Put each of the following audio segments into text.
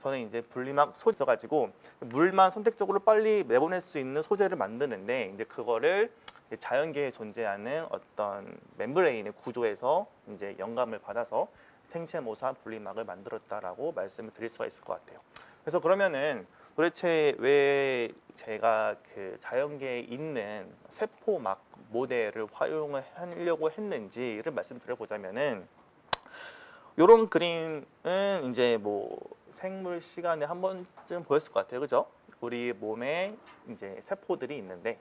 저는 이제 분리막 소재 써가지고 물만 선택적으로 빨리 내보낼 수 있는 소재를 만드는데 이제 그거를 자연계에 존재하는 어떤 멤브레인의 구조에서 이제 영감을 받아서 생체모사 분리막을 만들었다라고 말씀을 드릴 수가 있을 것 같아요. 그래서 그러면은 도대체 왜 제가 그 자연계에 있는 세포막 모델을 활용을 하려고 했는지를 말씀드려보자면은 이런 그림은 이제 뭐 생물 시간에 한 번쯤 보였을 것 같아요, 그죠? 우리 몸에 이제 세포들이 있는데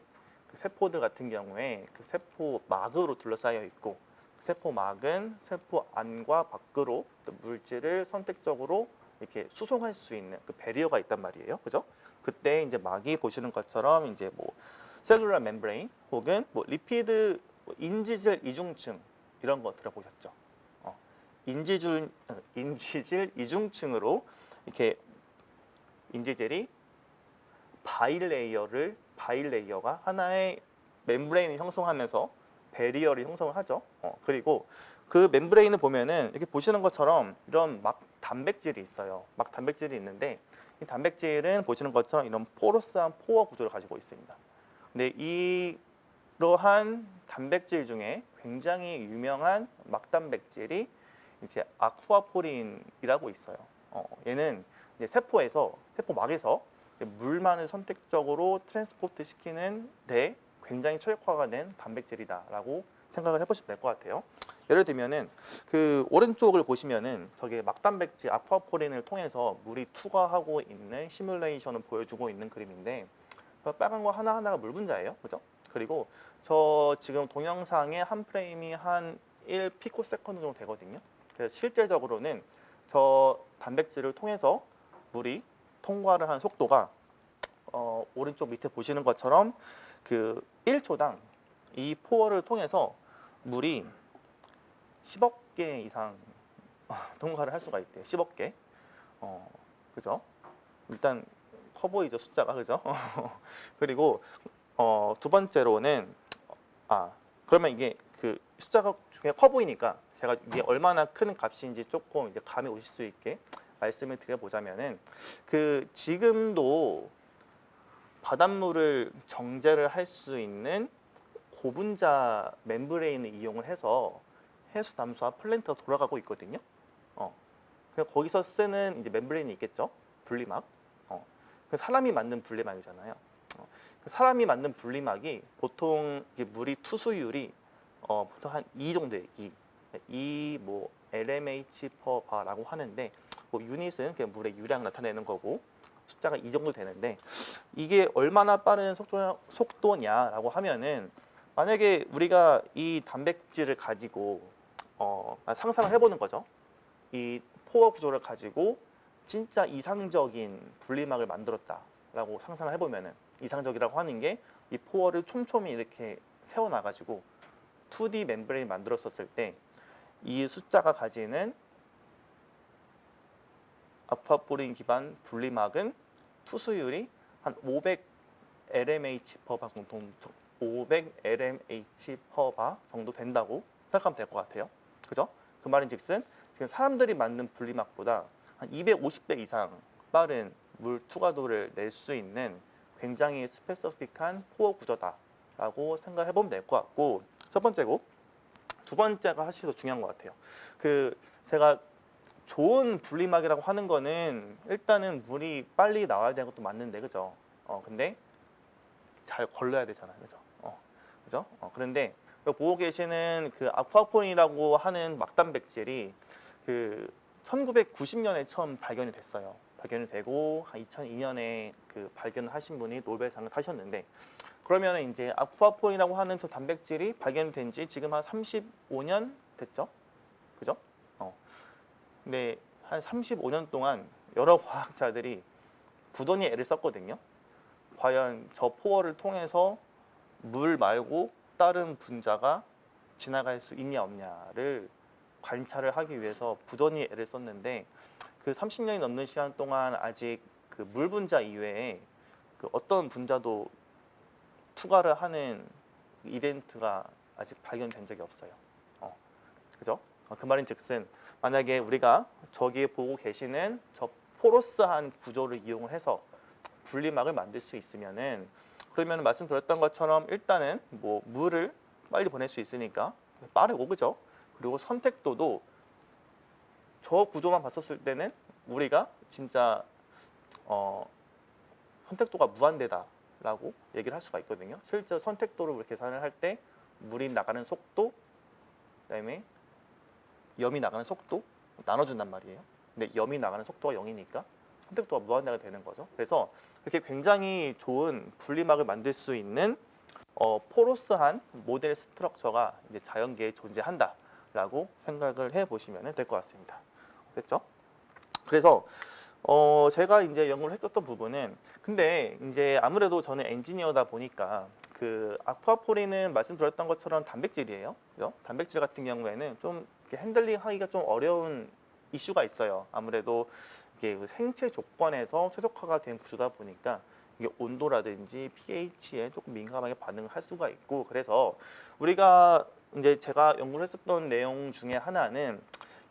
그 세포들 같은 경우에 그 세포막으로 둘러싸여 있고 세포막은 세포 안과 밖으로 물질을 선택적으로 이렇게 수송할 수 있는 그 배리어가 있단 말이에요, 그죠? 그때 이제 막이 보시는 것처럼 이제 뭐 셀룰라 멤브레인 혹은 뭐 리피드 인지질 이중층 이런 거 들어보셨죠? 인지질 이중층으로 이렇게 인지질이 바이레이어가 하나의 멤브레인을 형성하면서 배리어를 형성을 하죠. 그리고 그 멤브레인을 보면은 이렇게 보시는 것처럼 이런 막 단백질이 있어요. 막 단백질이 있는데 이 단백질은 보시는 것처럼 이런 포러스한 포어 구조를 가지고 있습니다. 근데 이러한 단백질 중에 굉장히 유명한 막단백질이 이제 아쿠아포린이라고 있어요. 얘는 이제 세포막에서 물만을 선택적으로 트랜스포트 시키는 데 굉장히 최적화가 된 단백질이다라고 생각을 해보시면 될 것 같아요. 예를 들면은 그 오른쪽을 보시면은 저게 막단백질 아쿠아포린을 통해서 물이 투과하고 있는 시뮬레이션을 보여주고 있는 그림인데 빨간 거 하나하나가 물 분자예요, 그죠? 그리고 저 지금 동영상의 한 프레임이 한 1피코세컨드 정도 되거든요. 그래서 실제적으로는 저 단백질을 통해서 물이 통과를 한 속도가 오른쪽 밑에 보시는 것처럼 그 1초당 이 포어를 통해서 물이 10억 개 이상 통과를 할 수가 있대요. 10억 개. 그죠? 일단 커 보이죠, 숫자가, 그죠? 그리고 두 번째로는 그러면 이게 그 숫자가 그냥 커 보이니까 제가 이게 얼마나 큰 값인지 조금 이제 감이 오실 수 있게 말씀을 드려보자면은 그 지금도 바닷물을 정제를 할 수 있는 고분자 멤브레인을 이용을 해서 해수 담수와 플랜트가 돌아가고 있거든요. 그래서 거기서 쓰는 이제 멤브레인이 있겠죠. 분리막. 그 사람이 만든 분리막이잖아요. 그 사람이 만든 분리막이 보통 물이 투수율이 보통 한 2 정도예요. 2 뭐 LMH per bar라고 하는데 뭐 유닛은 그냥 물의 유량 나타내는 거고 숫자가 2 정도 되는데 이게 얼마나 빠른 속도냐라고 하면은 만약에 우리가 이 단백질을 가지고 상상을 해보는 거죠. 이 포어 구조를 가지고 진짜 이상적인 분리막을 만들었다라고 상상을 해보면은 이상적이라고 하는 게 이 포어를 촘촘히 이렇게 세워놔가지고 2D 멤브레인 만들었었을 때 이 숫자가 가지는 아쿠아포린 기반 분리막은 투수율이 한 500 LMH per bar 정도, 500 LMH per bar 정도 된다고 생각하면 될 것 같아요. 그죠? 그 말인즉슨 지금 사람들이 만든 분리막보다 한 250배 이상 빠른 물 투과도를 낼 수 있는 굉장히 스페시픽한 포어 구조다라고 생각해 보면 될 것 같고 첫 번째고 두 번째가 사실 더 중요한 것 같아요. 그 제가 좋은 분리막이라고 하는 거는 일단은 물이 빨리 나와야 되는 것도 맞는데 그죠? 근데 잘 걸러야 되잖아요, 그죠? 그죠? 그런데 보고 계시는 그 아쿠아포린이라고 하는 막단백질이 그 1990년에 처음 발견이 됐어요. 발견이 되고 한 2002년에 그 발견하신 분이 노벨상을 타셨는데 그러면 이제 아쿠아포린이라고 하는 저 단백질이 발견된 지 지금 한 35년 됐죠? 그죠? 근데 한 35년 동안 여러 과학자들이 부단히 애를 썼거든요. 과연 저 포어를 통해서 물 말고 다른 분자가 지나갈 수 있냐 없냐를 관찰을 하기 위해서 부단히 애를 썼는데 그 30년이 넘는 시간 동안 아직 그 물 분자 이외에 그 어떤 분자도 투과를 하는 이벤트가 아직 발견된 적이 없어요. 그죠? 그 말인즉슨 만약에 우리가 저기 보고 계시는 저 포러스한 구조를 이용을 해서 분리막을 만들 수 있으면은 그러면 말씀드렸던 것처럼 일단은 뭐 물을 빨리 보낼 수 있으니까 빠르고 그죠? 그리고 선택도도 저 구조만 봤었을 때는 우리가 진짜 선택도가 무한대다라고 얘기를 할 수가 있거든요. 실제 선택도를 계산을 할 때 물이 나가는 속도, 그다음에 염이 나가는 속도 나눠준단 말이에요. 근데 염이 나가는 속도가 0이니까 선택도가 무한대가 되는 거죠. 그래서 이렇게 굉장히 좋은 분리막을 만들 수 있는 포로스한 모델 스트럭처가 이제 자연계에 존재한다라고 생각을 해보시면 될 것 같습니다. 됐죠? 그래서 제가 이제 연구를 했었던 부분은 근데 이제 아무래도 저는 엔지니어다 보니까 그 아쿠아포린은 말씀드렸던 것처럼 단백질이에요. 그죠? 단백질 같은 경우에는 좀 이렇게 핸들링하기가 좀 어려운 이슈가 있어요. 아무래도 이게 생체 조건에서 최적화가 된 구조다 보니까 이게 온도라든지 pH에 조금 민감하게 반응을 할 수가 있고 그래서 우리가 이제 제가 연구를 했었던 내용 중에 하나는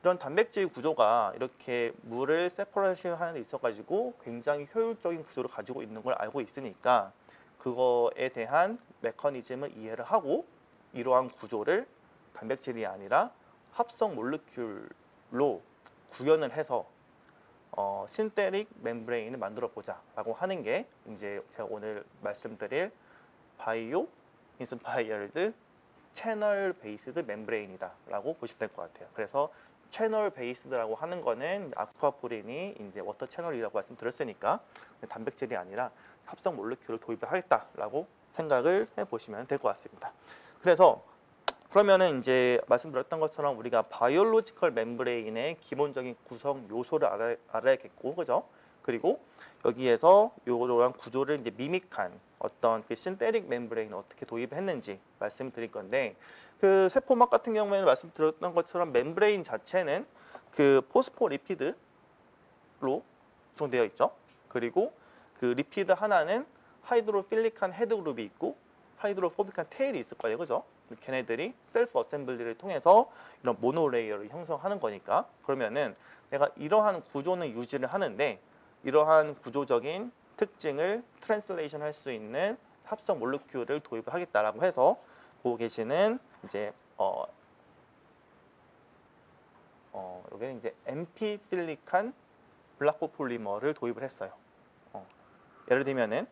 이런 단백질 구조가 이렇게 물을 세퍼레이션 하는 데 있어가지고 굉장히 효율적인 구조를 가지고 있는 걸 알고 있으니까 그거에 대한 메커니즘을 이해를 하고 이러한 구조를 단백질이 아니라 합성 몰레큘로 구현을 해서 신테릭 멤브레인을 만들어 보자라고 하는 게 이제 제가 오늘 말씀드릴 바이오 인스파이어드 채널 베이스드 멤브레인이다라고 보시면 될 것 같아요. 그래서 채널 베이스드라고 하는 거는 아쿠아포린이 이제 워터 채널이라고 말씀드렸으니까 단백질이 아니라 합성 몰레큘을 도입을 하겠다라고 생각을 해보시면 될 것 같습니다. 그래서 그러면은 이제 말씀드렸던 것처럼 우리가 바이올로지컬 멤브레인의 기본적인 구성 요소를 알아야겠고, 그죠? 그리고 여기에서 요런 구조를 이제 미믹한 어떤 그 신테릭 멤브레인을 어떻게 도입했는지 말씀드릴 건데, 그 세포막 같은 경우에는 말씀드렸던 것처럼 멤브레인 자체는 그 포스포리피드로 구성되어 있죠. 그리고 그 리피드 하나는 하이드로필릭한 헤드그룹이 있고 하이드로포빅한 테일이 있을 거예요, 그죠? 걔네들이 셀프 어셈블리를 통해서 이런 모노레이어를 형성하는 거니까 그러면은 내가 이러한 구조는 유지를 하는데 이러한 구조적인 특징을 트랜슬레이션 할 수 있는 합성 몰레큘을 도입을 하겠다라고 해서 보고 계시는 이제 여기는 이제 엠피필릭한 블라코폴리머를 도입을 했어요. 예를 들면은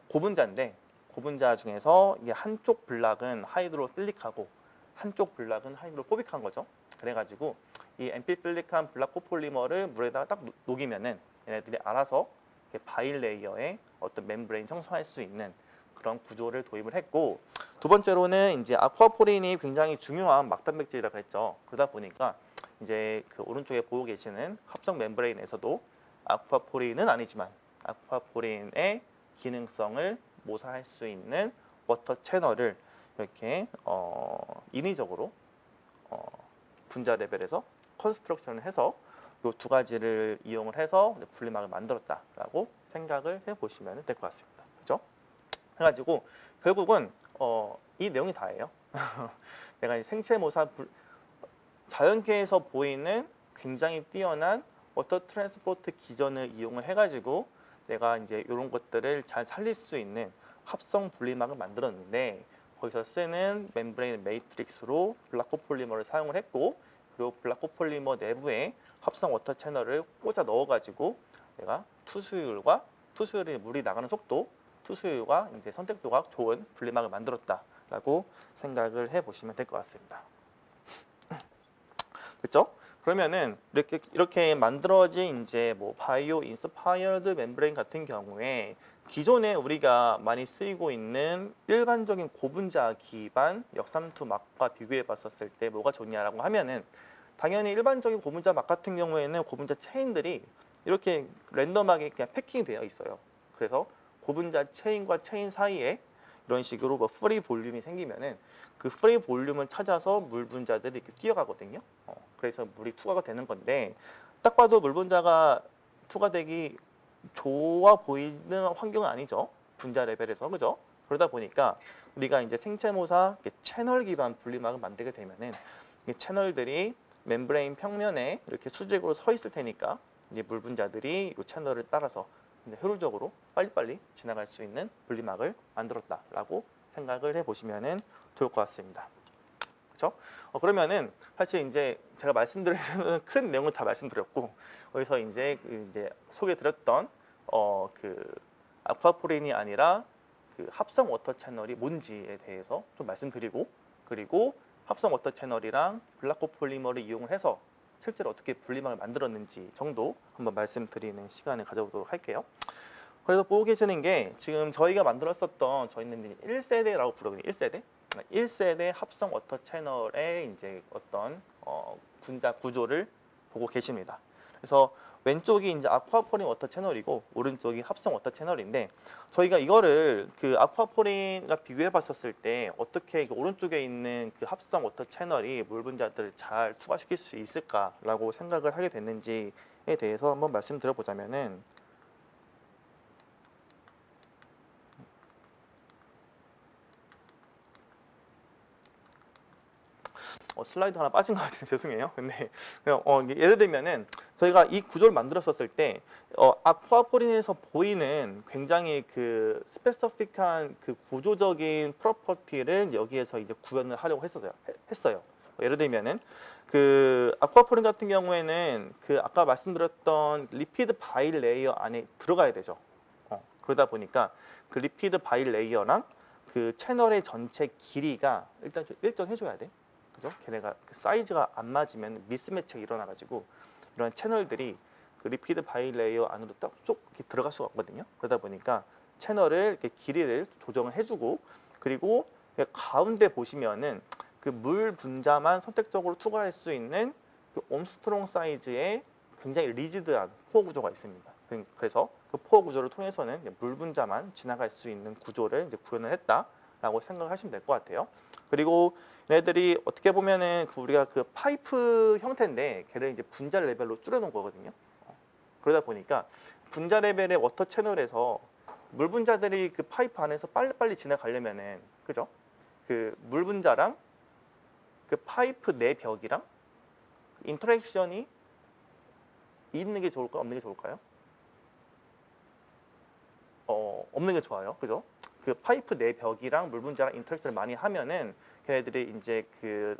고분자인데 고분자 중에서 이게 한쪽 블락은 하이드로필릭하고 한쪽 블락은 하이드로포빅한 거죠. 그래가지고 이 엠피필릭한 블락코폴리머를 물에다가 딱 녹이면은 얘네들이 알아서 바일레이어에 어떤 멤브레인 형성할 수 있는 그런 구조를 도입을 했고 두 번째로는 이제 아쿠아포린이 굉장히 중요한 막단백질이라고 했죠. 그러다 보니까 이제 그 오른쪽에 보고 계시는 합성 멤브레인에서도 아쿠아포린은 아니지만 아쿠아포린의 기능성을 모사할 수 있는 워터 채널을 이렇게 인위적으로 분자 레벨에서 컨스트럭션을 해서 이 두 가지를 이용을 해서 분리막을 만들었다라고 생각을 해보시면 될 것 같습니다. 그죠? 해가지고 결국은 이 내용이 다예요. 내가 이 생체모사 자연계에서 보이는 굉장히 뛰어난 워터 트랜스포트 기전을 이용을 해가지고 내가 이제 이런 것들을 잘 살릴 수 있는 합성 분리막을 만들었는데 거기서 쓰는 멤브레인 매트릭스로 블라코폴리머를 사용을 했고 그리고 블라코폴리머 내부에 합성 워터 채널을 꽂아 넣어가지고 내가 투수율이 물이 나가는 속도, 투수율과 이제 선택도가 좋은 분리막을 만들었다라고 생각을 해보시면 될 것 같습니다. 그렇죠? 그러면은 이렇게 만들어진 이제 뭐 바이오 인스파이어드 멤브레인 같은 경우에 기존에 우리가 많이 쓰이고 있는 일반적인 고분자 기반 역삼투 막과 비교해 봤었을 때 뭐가 좋냐라고 하면은 당연히 일반적인 고분자 막 같은 경우에는 고분자 체인들이 이렇게 랜덤하게 그냥 패킹되어 있어요. 그래서 고분자 체인과 체인 사이에 이런 식으로 뭐 프리 볼륨이 생기면은 그 프리 볼륨을 찾아서 물 분자들이 이렇게 뛰어가거든요. 그래서 물이 투과가 되는 건데 딱 봐도 물 분자가 투과되기 좋아 보이는 환경은 아니죠. 분자 레벨에서 그죠? 그러다 보니까 우리가 이제 생체모사 채널 기반 분리막을 만들게 되면은 이 채널들이 멤브레인 평면에 이렇게 수직으로 서 있을 테니까 이제 물 분자들이 이 채널을 따라서 이제 효율적으로 빨리빨리 지나갈 수 있는 분리막을 만들었다라고 생각을 해보시면 좋을 것 같습니다. 그렇죠? 그러면은 사실 이제 제가 말씀드리는 큰 내용을 다 말씀드렸고 거기서 이제 소개드렸던 그 아쿠아포린이 아니라 그 합성 워터 채널이 뭔지에 대해서 좀 말씀드리고, 그리고 합성 워터 채널이랑 블라코 폴리머를 이용을 해서 실제로 어떻게 분리막을 만들었는지 정도 한번 말씀드리는 시간을 가져보도록 할게요. 그래서 보고 계시는 게 지금 저희가 만들었었던, 저희는 1세대라고 부르거든요. 1세대. 1세대 합성 워터 채널의 이제 어떤 분자 구조를 보고 계십니다. 그래서 왼쪽이 이제 아쿠아포린 워터 채널이고 오른쪽이 합성 워터 채널인데, 저희가 이거를 그 아쿠아포린과 비교해 봤었을 때 어떻게 오른쪽에 있는 그 합성 워터 채널이 물 분자들을 잘 투과시킬 수 있을까라고 생각을 하게 됐는지에 대해서 한번 말씀드려 보자면은, 슬라이드 하나 빠진 것 같은데 죄송해요. 근데 예를 들면은 저희가 이 구조를 만들었었을 때 아쿠아포린에서 보이는 굉장히 그 스페시픽한 그 구조적인 프로퍼티를 여기에서 이제 구현을 하려고 했어요. 예를 들면은 그 아쿠아포린 같은 경우에는 그 아까 말씀드렸던 리피드 바일 레이어 안에 들어가야 되죠. 그러다 보니까 그 리피드 바일 레이어랑 그 채널의 전체 길이가 일단 좀 일정해줘야 돼. 그죠? 걔네가 그 사이즈가 안 맞으면 미스매치가 일어나가지고 이런 채널들이 그 리피드 바이 레이어 안으로 쏙 이렇게 들어갈 수가 없거든요. 그러다 보니까 채널을 이렇게 길이를 조정을 해주고, 그리고 가운데 보시면은 그 물 분자만 선택적으로 투과할 수 있는 그 옴스트롱 사이즈의 굉장히 리지드한 포어 구조가 있습니다. 그래서 그 포어 구조를 통해서는 물 분자만 지나갈 수 있는 구조를 이제 구현을 했다라고 생각하시면 될 것 같아요. 그리고 얘네들이 어떻게 보면은 우리가 그 파이프 형태인데 걔를 이제 분자 레벨로 줄여놓은 거거든요. 그러다 보니까 분자 레벨의 워터 채널에서 물 분자들이 그 파이프 안에서 빨리빨리 지나가려면은, 그죠? 그 물 분자랑 그 파이프 내 벽이랑 인터랙션이 있는 게 좋을까, 없는 게 좋을까요? 없는 게 좋아요. 그죠? 그 파이프 내 벽이랑 물 분자랑 인터랙션을 많이 하면은 걔네들이 이제 그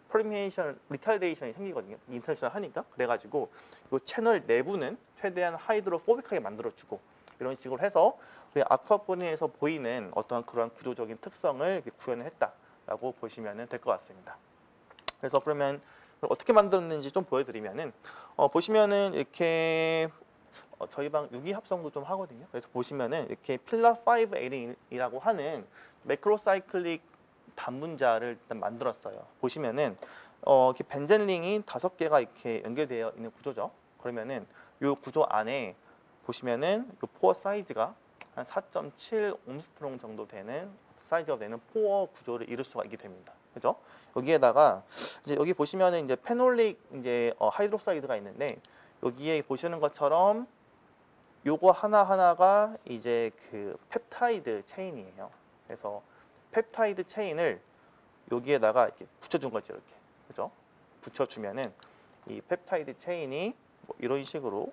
프리미에이션 리탈데이션이 생기거든요. 인터랙션을 하니까. 그래가지고 이 채널 내부는 최대한 하이드로포빅하게 만들어주고, 이런 식으로 해서 우리 아쿠아포린에서 보이는 어떤 그런 구조적인 특성을 구현을 했다라고 보시면 될 것 같습니다. 그래서 그러면 어떻게 만들었는지 좀 보여드리면은 보시면은 이렇게 저희 방 유기 합성도 좀 하거든요. 그래서 보시면은 이렇게 필라 518이라고 하는 매크로사이클릭 단분자를 일단 만들었어요. 보시면은 이렇게 벤젠링이 5개가 이렇게 연결되어 있는 구조죠. 그러면은 이 구조 안에 보시면은 그 포어 사이즈가 한 4.7 옴스트롱 정도 되는 사이즈가 되는 포어 구조를 이룰 수가 있게 됩니다. 그죠? 여기에다가 이제 여기 보시면은 이제 페놀릭 이제 하이드록사이드가 있는데, 여기에 보시는 것처럼 요거 하나하나가 이제 그 펩타이드 체인이에요. 그래서 펩타이드 체인을 여기에다가 이렇게 붙여준 거죠. 이렇게. 그죠? 붙여주면은 이 펩타이드 체인이 뭐 이런 식으로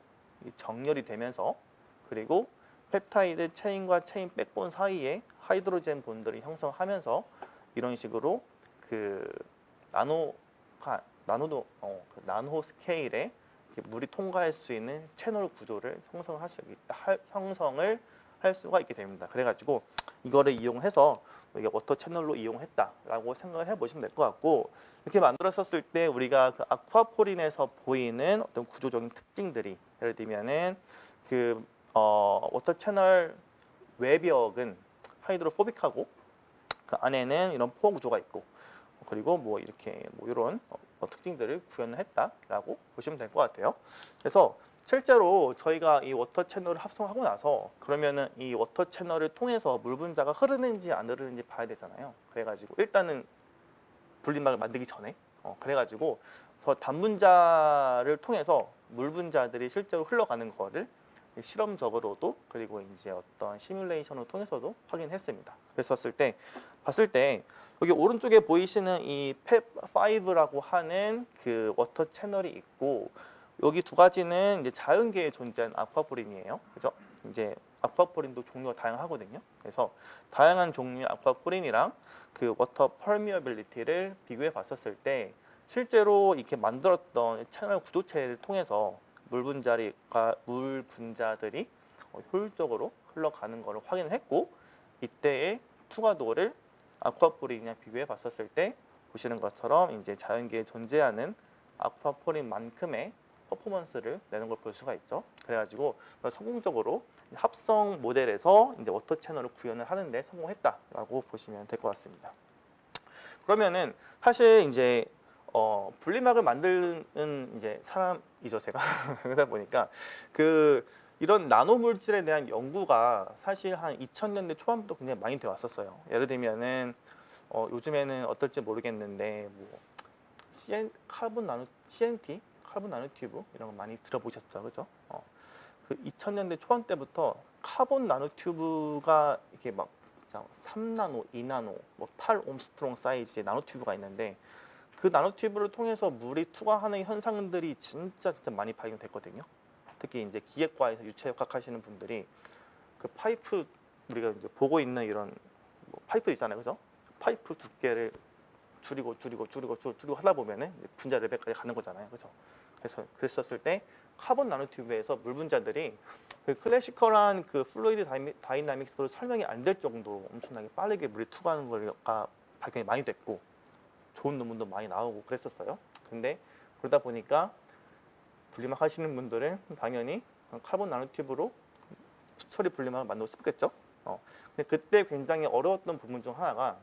정렬이 되면서, 그리고 펩타이드 체인과 체인 백본 사이에 하이드로젠 본드를 형성하면서 이런 식으로 그 나노 스케일의 물이 통과할 수 있는 채널 구조를 형성을 할 수가 있게 됩니다. 그래가지고 이거를 이용해서 이게 워터 채널로 이용했다라고 생각을 해보시면 될 것 같고, 이렇게 만들었었을 때 우리가 그 아쿠아포린에서 보이는 어떤 구조적인 특징들이, 예를 들면은 그 워터 채널 외벽은 하이드로포빅하고 그 안에는 이런 포어 구조가 있고, 그리고 뭐 이렇게 뭐 이런 특징들을 구현을 했다라고 보시면 될 것 같아요. 그래서 실제로 저희가 이 워터 채널을 합성하고 나서 그러면은 이 워터 채널을 통해서 물 분자가 흐르는지 안 흐르는지 봐야 되잖아요. 그래가지고 일단은 분리막을 만들기 전에 그래가지고 저 단분자를 통해서 물 분자들이 실제로 흘러가는 거를 실험적으로도, 그리고 이제 어떤 시뮬레이션을 통해서도 확인했습니다. 그랬었을 때 봤을 때 여기 오른쪽에 보이시는 이 펩5라고 하는 그 워터 채널이 있고, 여기 두 가지는 이제 자연계에 존재하는 아쿠아포린이에요. 그죠? 이제 아쿠아포린도 종류가 다양하거든요. 그래서 다양한 종류의 아쿠아포린이랑 그 워터 퍼미어빌리티를 비교해 봤었을 때 실제로 이렇게 만들었던 채널 구조체를 통해서 물 분자들이 효율적으로 흘러가는 것을 확인했고, 이때의 투과도를 아쿠아포린이랑 비교해 봤었을 때 보시는 것처럼 이제 자연계에 존재하는 아쿠아포린만큼의 퍼포먼스를 내는 걸 볼 수가 있죠. 그래가지고 성공적으로 합성 모델에서 이제 워터 채널을 구현을 하는데 성공했다라고 보시면 될 것 같습니다. 그러면은 사실 이제 분리막을 만드는 이제 사람이죠, 제가. 그러다 보니까 그 이런 나노 물질에 대한 연구가 사실 한 2000년대 초반부터 굉장히 많이 되어 왔었어요. 예를 들면은 요즘에는 어떨지 모르겠는데 뭐 CNT 카본 나노튜브 이런 거 많이 들어보셨죠, 그죠? 그 2000년대 초반 때부터 카본 나노튜브가 이렇게 막 3나노, 2나노, 뭐 8옴스트롱 사이즈의 나노튜브가 있는데 그 나노튜브를 통해서 물이 투과하는 현상들이 진짜 많이 발견됐거든요. 특히 이제 기계과에서 유체역학 하시는 분들이 그 파이프 우리가 이제 보고 있는 이런 뭐 파이프 있잖아요, 그죠? 파이프 두께를 줄이고 하다 보면은 분자 레벨까지 가는 거잖아요, 그죠? 그래서 그랬었을 때 카본 나노튜브에서 물 분자들이 그 클래시컬한 그 플루이드 다이나믹스로 설명이 안 될 정도로 엄청나게 빠르게 물이 투과하는 거가 발견이 많이 됐고 좋은 논문도 많이 나오고 그랬었어요. 근데 그러다 보니까 분리막 하시는 분들은 당연히 카본 나노튜브로 수처리 분리막을 만들고 싶겠죠. 근데 그때 굉장히 어려웠던 부분 중 하나가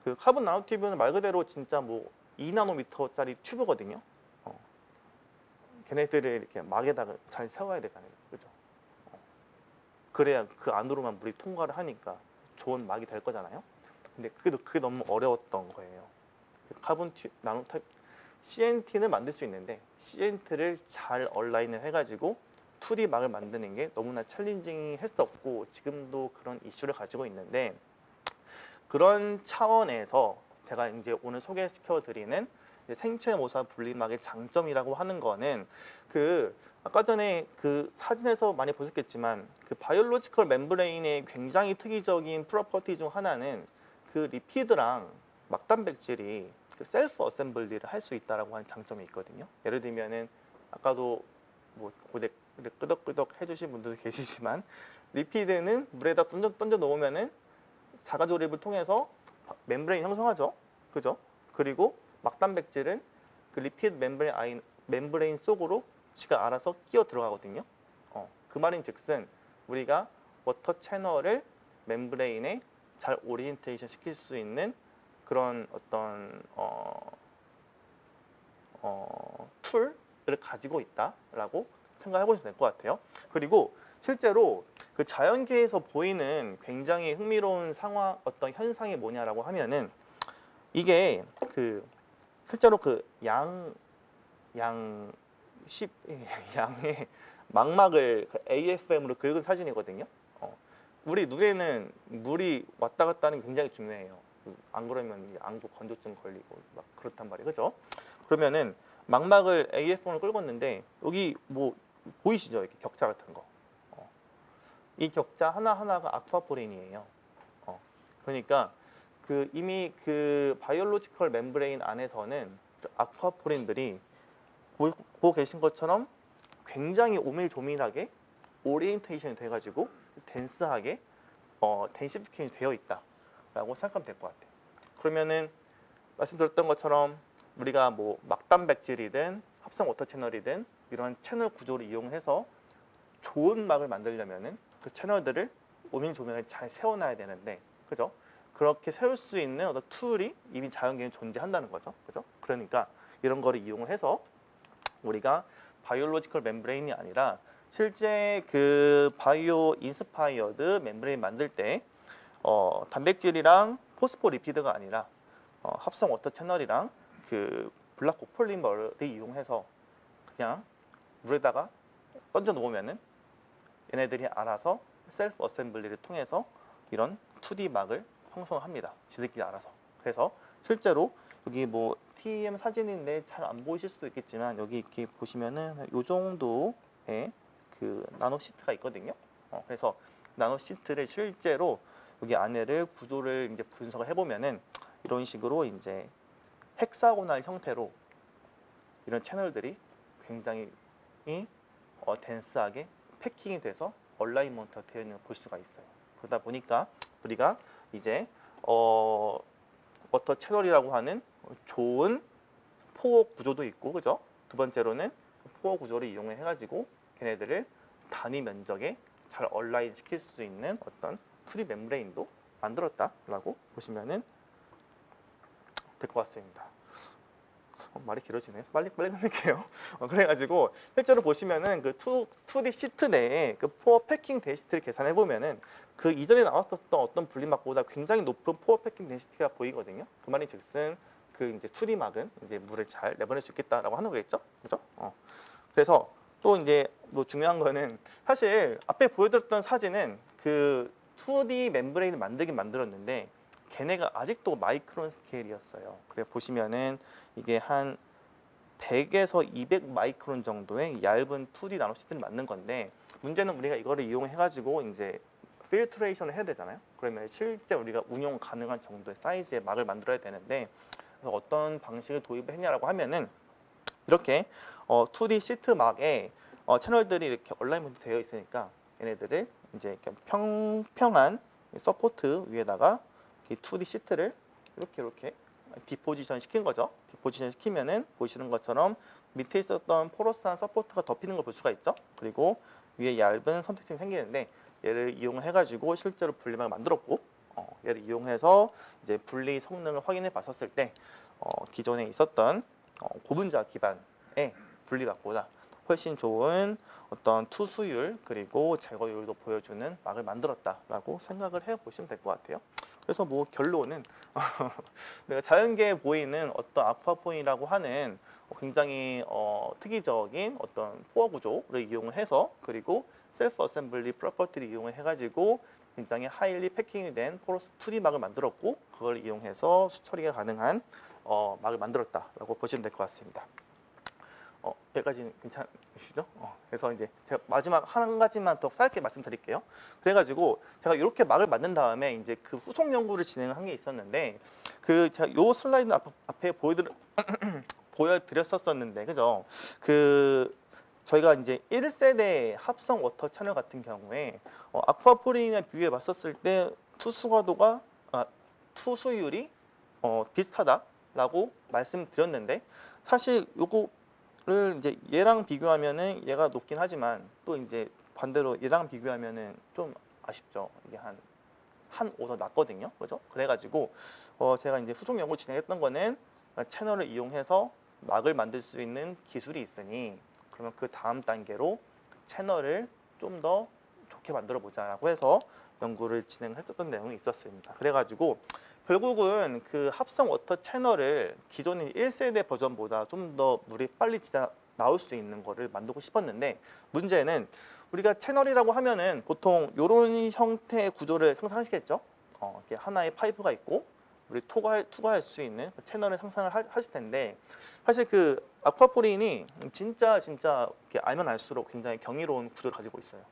그 카본 나노튜브는 말 그대로 진짜 뭐 2나노미터짜리 튜브거든요. 걔네들을 이렇게 막에다가 잘 세워야 되잖아요, 그죠? 그래야 그 안으로만 물이 통과를 하니까 좋은 막이 될 거잖아요. 근데 그게 너무 어려웠던 거예요. 카본 나노타입 CNT는 만들 수 있는데 CNT를 잘 얼라인을 해가지고 2D 막을 만드는 게 너무나 챌린징했었고 지금도 그런 이슈를 가지고 있는데, 그런 차원에서 제가 이제 오늘 소개시켜 드리는 생체 모사 분리막의 장점이라고 하는 거는 그 아까 전에 그 사진에서 많이 보셨겠지만 그 바이올로지컬 멤브레인의 굉장히 특이적인 프로퍼티 중 하나는 그 리피드랑 막단백질이 그 셀프 어셈블리를 할 수 있다라고 하는 장점이 있거든요. 예를 들면은 아까도 뭐 고대 끄덕끄덕 해주신 분들도 계시지만 리피드는 물에다 던져 놓으면은 자가 조립을 통해서 멤브레인 형성하죠, 그죠? 그리고 막단백질은 그 리피드 멤브레인 속으로 지가 알아서 끼어 들어가거든요. 그 말인즉슨 우리가 워터 채널을 멤브레인에 잘 오리엔테이션 시킬 수 있는 그런 어떤 툴을 가지고 있다라고 생각해 보시면 될 것 같아요. 그리고 실제로 그 자연계에서 보이는 굉장히 흥미로운 상황 어떤 현상이 뭐냐라고 하면은 이게 그 실제로 그 양의 망막을 AFM으로 긁은 사진이거든요. 우리 눈에는 물이 왔다 갔다 하는 게 굉장히 중요해요. 안 그러면 안구 건조증 걸리고 막 그렇단 말이에요, 그죠? 그러면은 망막을 AFM으로 긁었는데 여기 뭐 보이시죠? 이렇게 격자 같은 거. 이 격자 하나하나가 아쿠아포린이에요. 그러니까 그 이미 그 바이올로지컬 멤브레인 안에서는 아쿠아포린들이 보고 계신 것처럼 굉장히 오밀조밀하게 오리엔테이션이 돼가지고 덴스하게 덴시피케이션이 되어 있다라고 생각하면 될 것 같아요. 그러면은 말씀드렸던 것처럼 우리가 뭐 막단백질이든 합성 워터 채널이든 이런 채널 구조를 이용해서 좋은 막을 만들려면은 그 채널들을 오밀조밀하게 잘 세워놔야 되는데, 그죠? 그렇게 세울 수 있는 어떤 툴이 이미 자연계에 존재한다는 거죠, 그죠? 그러니까 이런 거를 이용해서 우리가 바이올로지컬 멤브레인이 아니라 실제 그 바이오 인스파이어드 멤브레인 만들 때 단백질이랑 포스포리피드가 아니라 합성 워터 채널이랑 그 블락 코폴리머를 이용해서 그냥 물에다가 던져 놓으면은 얘네들이 알아서 셀프 어셈블리를 통해서 이런 2D 막을 형성합니다. 지들끼리 알아서. 그래서 실제로 여기 뭐 TEM 사진인데 잘 안 보이실 수도 있겠지만 여기 이렇게 보시면은 요 정도의 그 나노 시트가 있거든요. 그래서 나노 시트를 실제로 여기 안에를 구조를 이제 분석을 해보면은 이런 식으로 이제 헥사고날 형태로 이런 채널들이 굉장히 덴스하게 패킹이 돼서 얼라이먼트가 되어 있는 걸 볼 수가 있어요. 그러다 보니까 우리가 이제 워터 채널이라고 하는 좋은 포어 구조도 있고, 그죠? 두 번째로는 그 포어 구조를 이용해 가지고 걔네들을 단위 면적에 잘 얼라인 시킬 수 있는 어떤 2D 멤브레인도 만들었다라고 보시면은 될 것 같습니다. 말이 길어지네요. 빨리 끝낼게요. 그래가지고 실제로 보시면은 그 2D 시트 내에 그 포어 패킹 데시티를 계산해 보면은 그 이전에 나왔었던 어떤 분리막보다 굉장히 높은 포어 패킹 데시티가 보이거든요. 그 말인즉슨 그 이제 2D 막은 이제 물을 잘 내보낼 수 있겠다라고 하는 거겠죠, 그죠? 그래서 또 이제 뭐 중요한 거는 사실 앞에 보여드렸던 사진은 그 2D 멤브레인을 만들긴 만들었는데 걔네가 아직도 마이크론 스케일이었어요. 그래 보시면은 이게 한 100에서 200 마이크론 정도의 얇은 2D 나노시트를 만든 건데 문제는 우리가 이거를 이용해 가지고 이제 필트레이션을 해야 되잖아요. 그러면 실제 우리가 운용 가능한 정도의 사이즈의 막을 만들어야 되는데 그래서 어떤 방식을 도입을 했냐라고 하면은 이렇게 2D 시트 막에 채널들이 이렇게 얼라이먼트 되어 있으니까 얘네들을 이제 이렇게 평평한 서포트 위에다가 이 2D 시트를 이렇게 디포지션 시킨 거죠. 디포지션 시키면은 보시는 것처럼 밑에 있었던 포러스한 서포트가 덮이는 걸 볼 수가 있죠. 그리고 위에 얇은 선택층이 생기는데 얘를 이용해 가지고 실제로 분리막을 만들었고 얘를 이용해서 이제 분리 성능을 확인해 봤었을 때 기존에 있었던 고분자 기반의 분리막보다 훨씬 좋은 어떤 투수율 그리고 제거율도 보여주는 막을 만들었다라고 생각을 해보시면 될 것 같아요. 그래서 뭐 결론은 내가 자연계에 보이는 어떤 아쿠아포인이라고 하는 굉장히 특이적인 어떤 포어 구조를 이용을 해서 그리고 셀프 어셈블리 프로퍼티를 이용을 해가지고 굉장히 하일리 패킹이 된 포러스 2D 막을 만들었고 그걸 이용해서 수처리가 가능한 막을 만들었다라고 보시면 될 것 같습니다. 여기까지는 괜찮으시죠? 그래서 이제 제가 마지막 한 가지만 더 짧게 말씀드릴게요. 그래가지고 제가 이렇게 막을 만든 다음에 이제 그 후속 연구를 진행을 한 게 있었는데 그 제가 요 슬라이드 앞에 보여드렸었는데 그죠? 그 저희가 이제 1세대 합성 워터 채널 같은 경우에 아쿠아포린에 비교해 봤었을 때 투수율이 비슷하다라고 말씀드렸는데 사실 요거를 이제 얘랑 비교하면은 얘가 높긴 하지만 또 이제 반대로 얘랑 비교하면은 좀 아쉽죠. 이게 한 오더 낮거든요. 그죠? 그래가지고 제가 이제 후속 연구 진행했던 거는 채널을 이용해서 막을 만들 수 있는 기술이 있으니 그러면 그 다음 단계로 채널을 좀 더 좋게 만들어 보자라고 해서 연구를 진행했었던 내용이 있었습니다. 그래가지고 결국은 그 합성 워터 채널을 기존의 1세대 버전보다 좀 더 물이 빨리 나올 수 있는 거를 만들고 싶었는데 문제는 우리가 채널이라고 하면은 보통 이런 형태의 구조를 상상하시겠죠? 이렇게 하나의 파이프가 있고 우리 투과할 수 있는 채널을 상상을 하실 텐데 사실 그 아쿠아포린이 진짜 이렇게 알면 알수록 굉장히 경이로운 구조를 가지고 있어요.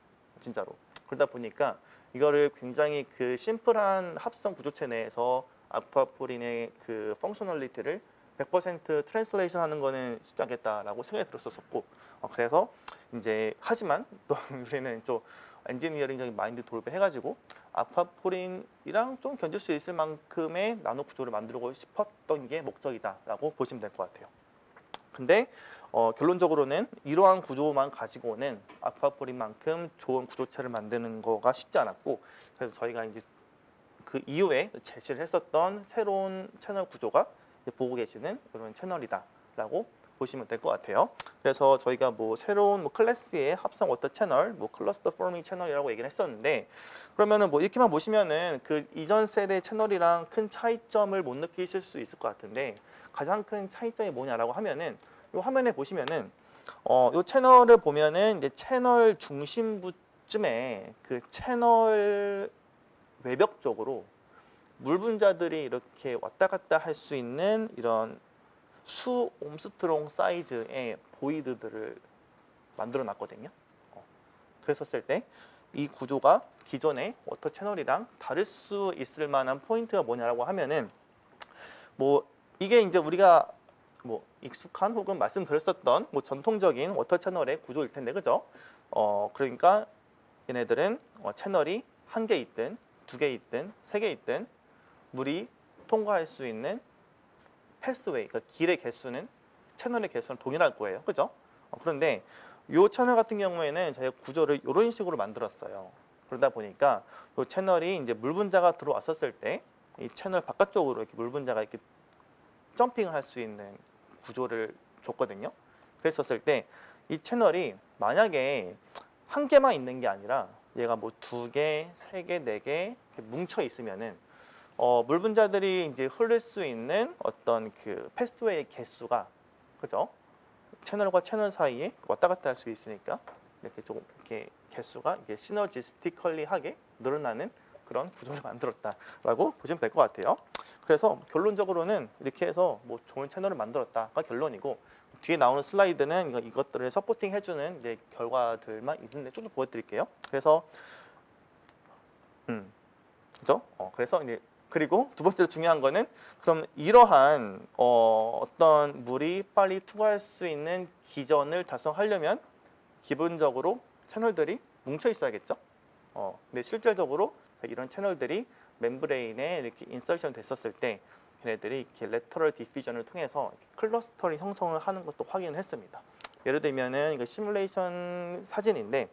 진짜로. 그러다 보니까 이거를 굉장히 그 심플한 합성 구조체 내에서 아쿠아포린의 그 펑셔널리티를 100% 트랜슬레이션 하는 거는 쉽지 않겠다라고 생각이 들었었고 그래서 이제 하지만 또 우리는 좀 엔지니어링적인 마인드 돌입을 해가지고 아쿠아포린이랑 좀 견딜 수 있을 만큼의 나노 구조를 만들고 싶었던 게 목적이다라고 보시면 될 것 같아요. 근데 결론적으로는 이러한 구조만 가지고는 아쿠아포린만큼 좋은 구조체를 만드는 거가 쉽지 않았고 그래서 저희가 이제 그 이후에 제시를 했었던 새로운 채널 구조가 보고 계시는 이런 채널이다라고 보시면 될 것 같아요. 그래서 저희가 뭐 새로운 클래스의 합성 워터 채널, 뭐 클러스터 포밍 채널이라고 얘기를 했었는데 그러면은 뭐 이렇게만 보시면은 그 이전 세대 채널이랑 큰 차이점을 못 느끼실 수 있을 것 같은데 가장 큰 차이점이 뭐냐라고 하면은 이 화면에 보시면은 이 채널을 보면은 이제 채널 중심부쯤에 그 채널 외벽 쪽으로 물 분자들이 이렇게 왔다 갔다 할 수 있는 이런 수 옴스트롱 사이즈의 보이드들을 만들어 놨거든요. 그랬었을 때 이 구조가 기존의 워터 채널이랑 다를 수 있을 만한 포인트가 뭐냐라고 하면은 뭐 이게 이제 우리가 뭐 익숙한 혹은 말씀드렸었던 뭐 전통적인 워터 채널의 구조일 텐데 그죠? 그러니까 얘네들은 채널이 한 개 있든 두 개 있든 세 개 있든 물이 통과할 수 있는 패스웨이, 그러니까 길의 개수는 채널의 개수는 동일할 거예요, 그죠? 그런데 이 채널 같은 경우에는 저희가 구조를 이런 식으로 만들었어요. 그러다 보니까 이 채널이 이제 물 분자가 들어왔었을 때 이 채널 바깥쪽으로 이렇게 물 분자가 이렇게 점핑을 할 수 있는 구조를 줬거든요. 그랬었을 때 이 채널이 만약에 한 개만 있는 게 아니라 얘가 뭐 두 개, 세 개, 네 개 뭉쳐 있으면은 물 분자들이 이제 흐를 수 있는 어떤 그 패스웨이의 개수가 그죠? 채널과 채널 사이에 왔다 갔다 할 수 있으니까 이렇게 조금 이렇게 개수가 이게 시너지스티컬리하게 늘어나는 그런 구조를 만들었다라고 보시면 될 것 같아요. 그래서 결론적으로는 이렇게 해서 뭐 좋은 채널을 만들었다가 결론이고 뒤에 나오는 슬라이드는 이것들을 서포팅 해주는 이제 결과들만 있는데 좀 보여드릴게요. 그래서 그죠? 그래서 이제 그리고 두 번째로 중요한 거는 그럼 이러한 어떤 물이 빨리 투과할 수 있는 기전을 달성하려면 기본적으로 채널들이 뭉쳐 있어야겠죠. 근데 실질적으로 이런 채널들이 멤브레인에 이렇게 인서션 됐었을 때 걔네들이 이렇게 레터럴 디퓨전을 통해서 클러스터를 형성을 하는 것도 확인을 했습니다. 예를 들면은 이거 시뮬레이션 사진인데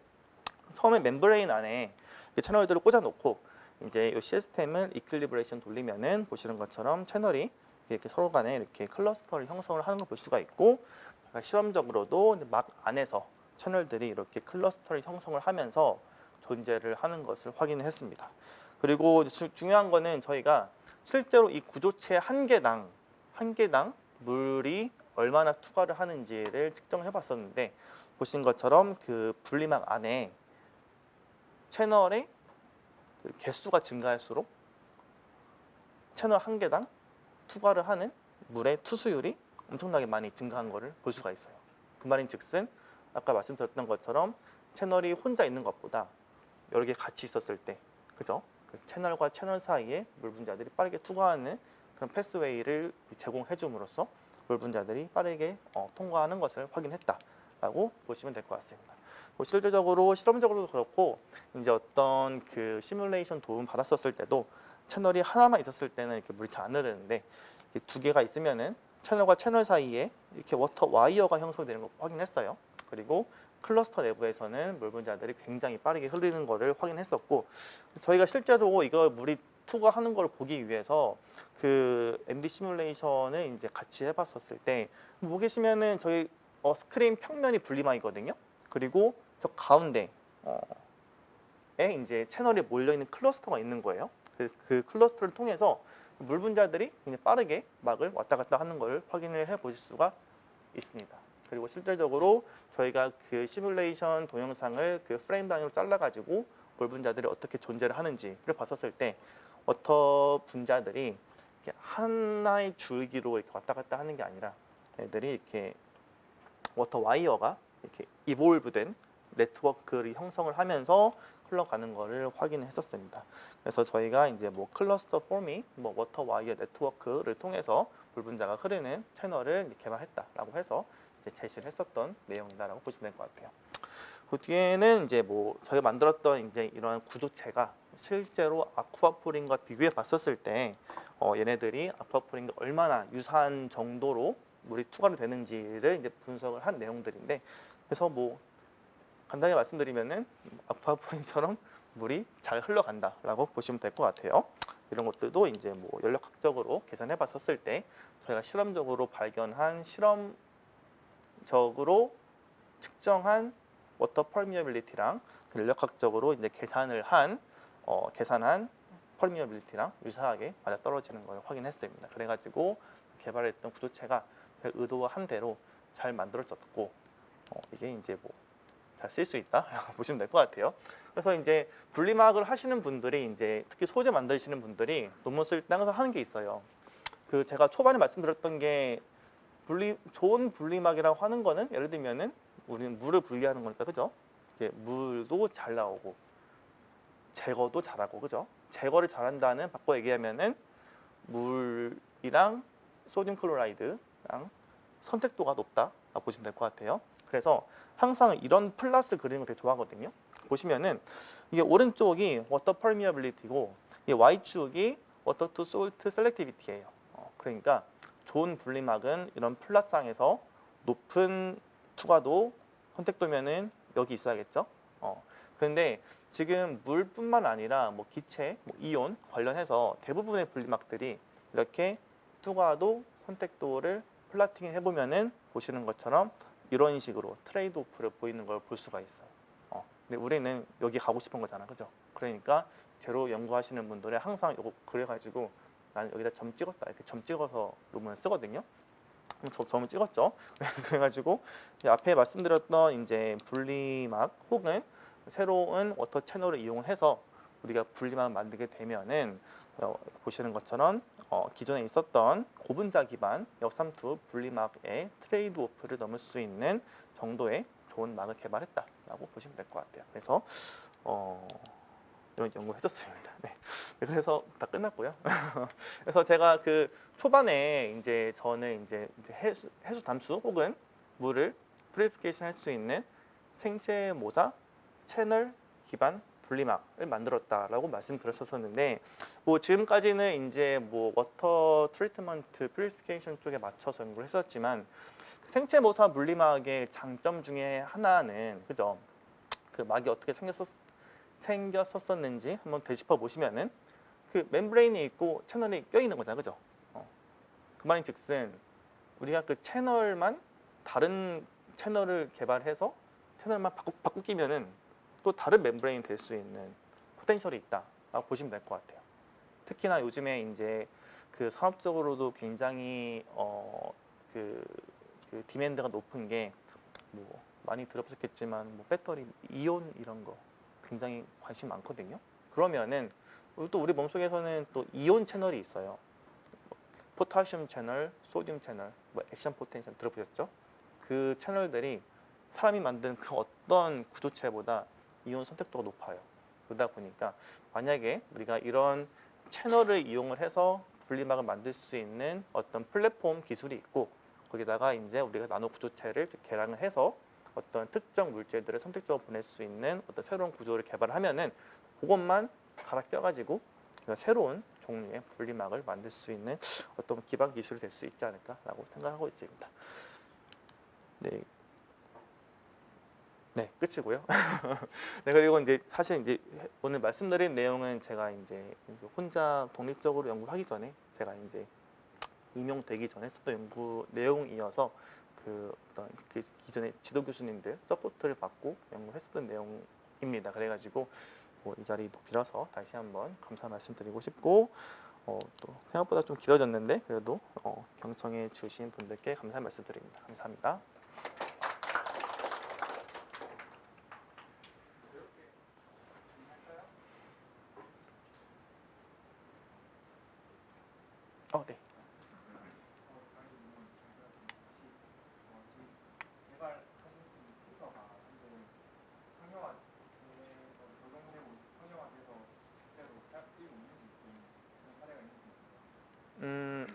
처음에 멤브레인 안에 채널들을 꽂아놓고 이제 이 시스템을 이퀄리브레이션 돌리면은 보시는 것처럼 채널이 이렇게 서로 간에 이렇게 클러스터를 형성을 하는 걸 볼 수가 있고 실험적으로도 막 안에서 채널들이 이렇게 클러스터를 형성을 하면서 존재를 하는 것을 확인을 했습니다. 그리고 중요한 거는 저희가 실제로 이 구조체 한 개당 물이 얼마나 투과를 하는지를 측정해 봤었는데 보신 것처럼 그 분리막 안에 채널의 그 개수가 증가할수록 채널 한 개당 투과를 하는 물의 투수율이 엄청나게 많이 증가한 것을 볼 수가 있어요. 그 말인즉슨 아까 말씀드렸던 것처럼 채널이 혼자 있는 것보다 여러 개 같이 있었을 때, 그죠? 그 채널과 채널 사이에 물 분자들이 빠르게 투과하는 그런 패스웨이를 제공해 줌으로써 물 분자들이 빠르게 통과하는 것을 확인했다라고 보시면 될 것 같습니다. 뭐 실질적으로 실험적으로도 그렇고 이제 어떤 그 시뮬레이션 도움 받았었을 때도 채널이 하나만 있었을 때는 이렇게 물이 잘 안 흐르는데 두 개가 있으면은 채널과 채널 사이에 이렇게 워터 와이어가 형성되는 걸 확인했어요. 그리고 클러스터 내부에서는 물 분자들이 굉장히 빠르게 흐르는 것을 확인했었고 저희가 실제로 이거 물이 투과하는 걸 보기 위해서 그 MD 시뮬레이션을 이제 같이 해봤었을 때 보고 계시면은 저희 스크린 평면이 분리막이거든요. 그리고 저 가운데 에 이제 채널에 몰려 있는 클러스터가 있는 거예요. 그 클러스터를 통해서 물 분자들이 굉장히 빠르게 막을 왔다 갔다 하는 걸 확인을 해 보실 수가 있습니다. 그리고 실질적으로 저희가 그 시뮬레이션 동영상을 그 프레임 단위로 잘라가지고 물 분자들이 어떻게 존재를 하는지를 봤었을 때 워터 분자들이 이렇게 하나의 줄기로 이렇게 왔다 갔다 하는 게 아니라 애들이 이렇게 워터 와이어가 이렇게 이볼브된 네트워크를 형성을 하면서 흘러가는 것을 확인했었습니다. 그래서 저희가 이제 뭐 클러스터 포밍, 뭐 워터 와이어 네트워크를 통해서 물 분자가 흐르는 채널을 개발했다라고 해서 이제 제시를 했었던 내용이다라고 보시면 될 것 같아요. 그 뒤에는 이제 뭐 저희가 만들었던 이제 이런 구조체가 실제로 아쿠아포린과 비교해 봤었을 때 얘네들이 아쿠아포린과 얼마나 유사한 정도로 물이 투과가 되는지를 이제 분석을 한 내용들인데 그래서 뭐 간단히 말씀드리면은 아쿠아포린처럼 물이 잘 흘러간다라고 보시면 될 것 같아요. 이런 것들도 이제 뭐 연력학적으로 계산해 봤었을 때 저희가 실험적으로 발견한 실험적으로 측정한 워터 퍼미어빌리티랑 연력학적으로 이제 계산한 퍼미어빌리티랑 유사하게 맞아 떨어지는 걸 확인했습니다. 그래가지고 개발했던 구조체가 의도한 대로 잘 만들어졌고 이게 이제 뭐 잘 쓸 수 있다라고 보시면 될 것 같아요. 그래서 이제 분리막을 하시는 분들이 이제 특히 소재 만드시는 분들이 논문 쓸 때 항상 하는 게 있어요. 그 제가 초반에 말씀드렸던 게 좋은 분리막이라고 하는 거는 예를 들면은 우리는 물을 분리하는 거니까 그죠? 이게 물도 잘 나오고 제거도 잘하고 그죠? 제거를 잘한다는 바꿔 얘기하면은 물이랑 소듐 클로라이드랑 선택도가 높다라고 보시면 될 것 같아요. 그래서 항상 이런 플러스 그리는 걸 되게 좋아하거든요. 보시면은 이게 오른쪽이 워터 퍼미어빌리티고 이 Y축이 워터 투 솔트 셀렉티비티예요. 그러니까 좋은 분리막은 이런 플러스상에서 높은 투과도 선택도면은 여기 있어야겠죠. 그런데 지금 물뿐만 아니라 뭐 기체, 뭐 이온 관련해서 대부분의 분리막들이 이렇게 투과도 선택도를 플라팅을 해보면은 보시는 것처럼 이런 식으로 트레이드 오프를 보이는 걸 볼 수가 있어요. 근데 우리는 여기 가고 싶은 거잖아, 그죠? 그러니까 제로 연구하시는 분들이 항상 이거 그래가지고 나는 여기다 점 찍었다 이렇게 점 찍어서 논문을 쓰거든요. 저 점을 찍었죠. 그래가지고 앞에 말씀드렸던 이제 분리막 혹은 새로운 워터 채널을 이용해서 우리가 분리막을 만들게 되면은 보시는 것처럼 기존에 있었던 고분자 기반 역삼투 분리막의 트레이드 오프를 넘을 수 있는 정도의 좋은 막을 개발했다라고 보시면 될 것 같아요. 그래서 이런 연구를 했었습니다. 네. 그래서 다 끝났고요. 그래서 제가 그 초반에 이제 저는 이제 해수 담수 혹은 물을 프리피케이션 할 수 있는 생체 모사 채널 기반 분리막을 만들었다라고 말씀드렸었는데 뭐 지금까지는 이제 뭐 워터 트리트먼트 프리피케이션 쪽에 맞춰서 연구를 했었지만 생체 모사 분리막의 장점 중에 하나는 그죠? 그 막이 어떻게 생겼었는지 한번 되짚어 보시면은 그 멤브레인이 있고 채널이 껴 있는 거잖아요, 그죠? 그 말인즉슨 우리가 그 채널만 다른 채널을 개발해서 채널만 바꾸기면은 또 다른 멤브레인 될 수 있는 포텐셜이 있다라고 보시면 될 것 같아요. 특히나 요즘에 이제 그 산업적으로도 굉장히 그 디맨드가 높은 게 뭐 많이 들어보셨겠지만 뭐 배터리 이온 이런 거 굉장히 관심 많거든요. 그러면은 또 우리 몸속에서는 또 이온 채널이 있어요. 포타슘 채널, 소듐 채널, 뭐 액션 포텐셜 들어보셨죠? 그 채널들이 사람이 만든 그 어떤 구조체보다 이온 선택도가 높아요. 그러다 보니까 만약에 우리가 이런 채널을 이용을 해서 분리막을 만들 수 있는 어떤 플랫폼 기술이 있고 거기다가 이제 우리가 나노 구조체를 개량을 해서 어떤 특정 물질들을 선택적으로 보낼 수 있는 어떤 새로운 구조를 개발하면은 그것만 갈아 껴가지고 새로운 종류의 분리막을 만들 수 있는 어떤 기반 기술이 될 수 있지 않을까라고 생각하고 있습니다. 네. 네, 끝이고요. 네, 그리고 이제 사실 이제 오늘 말씀드린 내용은 제가 이제 혼자 독립적으로 연구하기 전에 제가 이제 임용되기 전에 했었던 연구 내용이어서 그 어떤 그 기존의 지도 교수님들 서포트를 받고 연구했었던 내용입니다. 그래가지고 뭐 이 자리 빌어서 다시 한번 감사 말씀드리고 싶고 또 생각보다 좀 길어졌는데 그래도 경청해 주신 분들께 감사 말씀드립니다. 감사합니다. 네.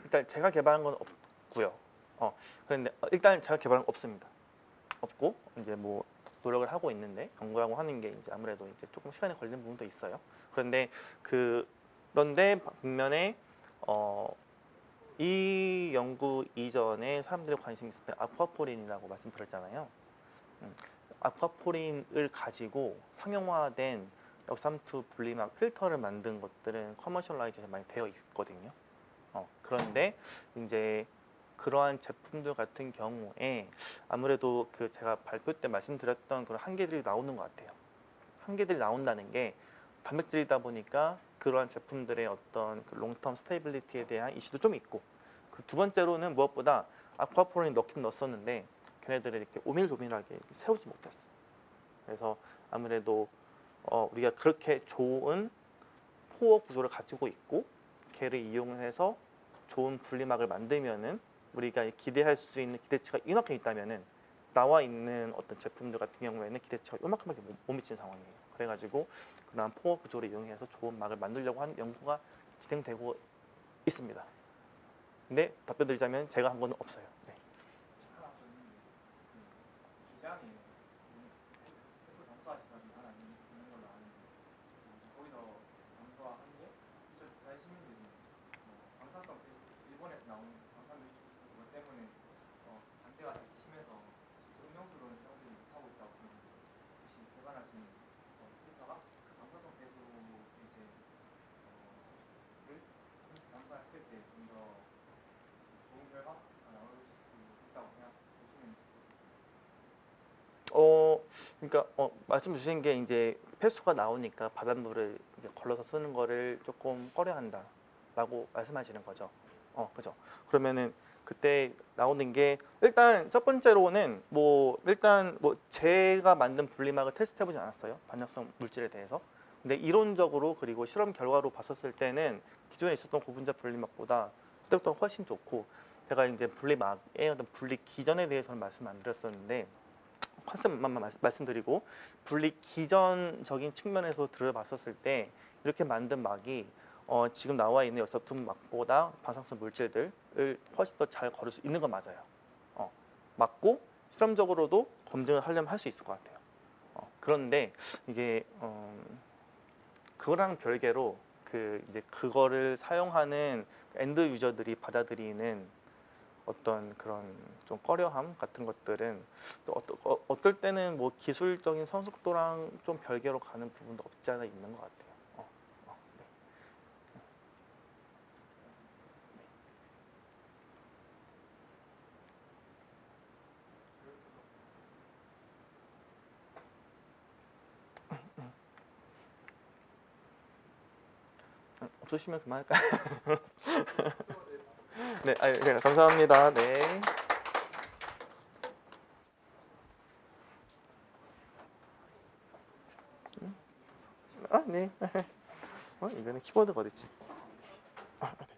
일단 제가 개발한 건 없고요. 그런데 일단 제가 개발한 건 없습니다. 없고 이제 뭐 노력을 하고 있는데 연구라고 하는 게 이제 아무래도 이제 조금 시간이 걸리는 부분도 있어요. 그런데 그런데 반면에 이 연구 이전에 사람들이 관심이 있을 때 아쿠아포린이라고 말씀드렸잖아요. 아쿠아포린을 가지고 상용화된 역삼투 분리막 필터를 만든 것들은 커머셜라이제이션 많이 되어 있거든요. 그런데 이제 그러한 제품들 같은 경우에 아무래도 그 제가 발표 때 말씀드렸던 그런 한계들이 나오는 것 같아요. 한계들이 나온다는 게 단백질이다 보니까 그러한 제품들의 어떤 그 롱텀 스테이빌리티에 대한 이슈도 좀 있고 그 두 번째로는 무엇보다 아쿠아포린 넣긴 넣었었는데 걔네들을 이렇게 오밀조밀하게 세우지 못했어. 그래서 아무래도 우리가 그렇게 좋은 포어 구조를 가지고 있고 걔를 이용해서 좋은 분리막을 만들면은 우리가 기대할 수 있는 기대치가 이만큼 있다면은 나와 있는 어떤 제품들 같은 경우에는 기대치가 이만큼밖에 못 미치는 상황이에요. 그래가지고 그런 포어 구조를 이용해서 좋은 막을 만들려고 하는 연구가 진행되고 있습니다. 근데 답변 드리자면 제가 한 건 없어요. 네. 기장에 해수 점수화 시설이 하나 있는 걸로 아는데 거기서 점수화한 게 2014시민들이 방사성 일본에서 나온 방사능 배출 그것 때문에 반대가 되게 심해서 실제 음용수로는 사용되지 못하고 있다고 하는데 혹시 개발하신 필터가 그 방사성 배수를 이제 감사했을 때 좀 더 좋은 결과가 나올 수 있다고 생각하시는지. 그러니까 말씀 주신 게 이제 폐수가 나오니까 바닷물을 이제 걸러서 쓰는 거를 조금 꺼려한다라고 말씀하시는 거죠. 그죠. 그러면은 그때 나오는 게 일단 첫 번째로는 일단 제가 만든 분리막을 테스트 해보지 않았어요. 반역성 물질에 대해서. 근데 이론적으로 그리고 실험 결과로 봤었을 때는 기존에 있었던 고분자 분리막보다 그때부터 훨씬 좋고, 제가 이제 분리막의 어떤 분리 기전에 대해서는 말씀 안 드렸었는데 컨셉만 말씀드리고, 분리 기전적인 측면에서 들어봤었을 때 이렇게 만든 막이 지금 나와 있는 여섯툰 막보다 방사성 물질들을 훨씬 더 잘 거를 수 있는 건 맞아요. 맞고 실험적으로도 검증을 하려면 할 수 있을 것 같아요. 그런데 이게 그거랑 별개로 이제 그거를 사용하는 엔드 유저들이 받아들이는 어떤 그런 좀 꺼려함 같은 것들은 또 어떨 때는 기술적인 성숙도랑 좀 별개로 가는 부분도 없지 않아 있는 것 같아요. 네. 없으시면 그만할까요? 네, 네, 감사합니다. 네. 네. 이거는 키보드가 어딨지? 네.